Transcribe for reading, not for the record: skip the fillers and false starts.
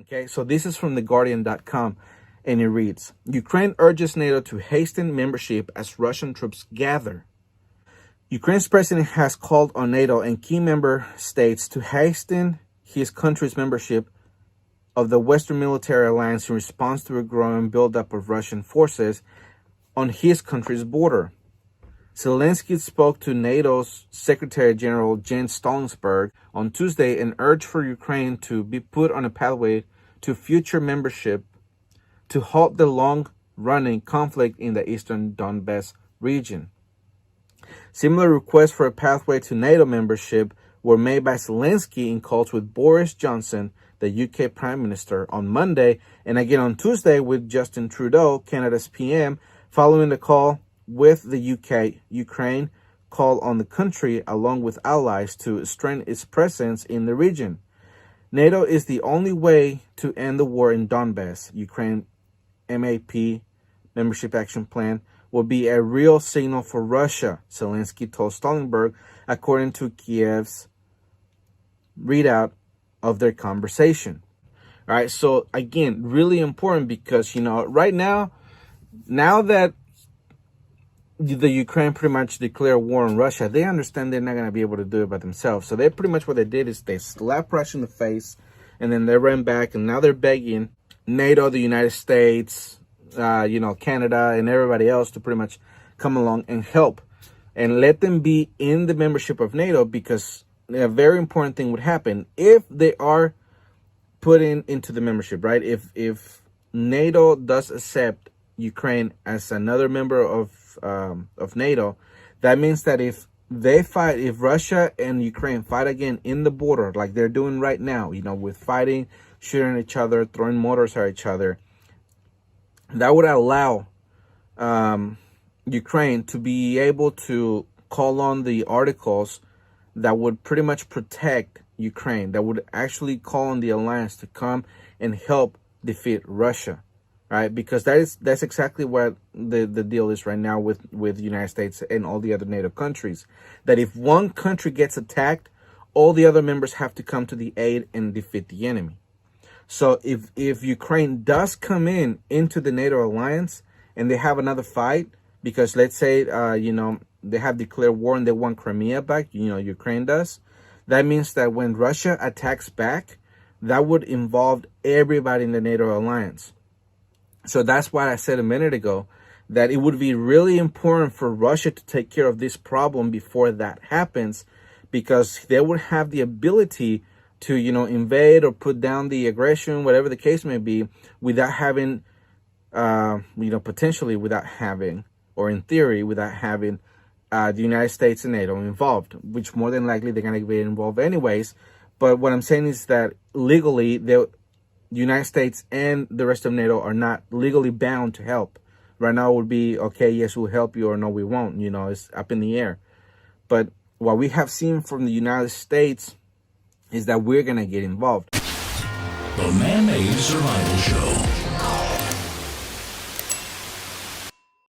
Okay, so this is from theguardian.com, and it reads, Ukraine urges NATO to hasten membership as Russian troops gather. Ukraine's president has called on NATO and key member states to hasten his country's membership of the Western military alliance in response to a growing buildup of Russian forces on his country's border. Zelensky spoke to NATO's Secretary General Jens Stoltenberg on Tuesday and urged for Ukraine to be put on a pathway to future membership to halt the long-running conflict in the eastern Donbass region. Similar requests for a pathway to NATO membership were made by Zelensky in calls with Boris Johnson, the UK Prime Minister, on Monday, and again on Tuesday with Justin Trudeau, Canada's PM, following the call with the UK. Ukraine called on the country, along with allies, to strengthen its presence in the region. NATO is the only way to end the war in Donbass. Ukraine MAP, Membership Action Plan, will be a real signal for Russia, Zelensky told Stoltenberg, according to Kiev's readout of their conversation. All right, so again, really important because, right now that the Ukraine pretty much declared war on Russia, they understand they're not going to be able to do it by themselves. So they pretty much what they did is they slapped Russia in the face, and then they ran back, and now they're begging NATO, the United States, Canada, and everybody else to pretty much come along and help and let them be in the membership of NATO, because a very important thing would happen if they are put into the membership, right? If NATO does accept Ukraine as another member of NATO, that means that if Russia and Ukraine fight again in the border, like they're doing right now, with fighting, shooting at each other, throwing mortars at each other, that would allow Ukraine to be able to call on the articles that would pretty much protect Ukraine, that would actually call on the alliance to come and help defeat Russia. Right, because that's exactly what the deal is right now with the United States and all the other NATO countries. That if one country gets attacked, all the other members have to come to the aid and defeat the enemy. So if Ukraine does come into the NATO alliance and they have another fight, because let's say they have declared war and they want Crimea back, Ukraine does, that means that when Russia attacks back, that would involve everybody in the NATO alliance. So that's why I said a minute ago that it would be really important for Russia to take care of this problem before that happens, because they would have the ability to, invade or put down the aggression, whatever the case may be, without having, potentially without having, or in theory, without having the United States and NATO involved, which more than likely they're going to be involved anyways. But what I'm saying is that legally, the United States and the rest of NATO are not legally bound to help. Right now it would be, okay, yes, we'll help you, or no, we won't. It's up in the air. But what we have seen from the United States is that we're going to get involved. The Man-Made Survival Show.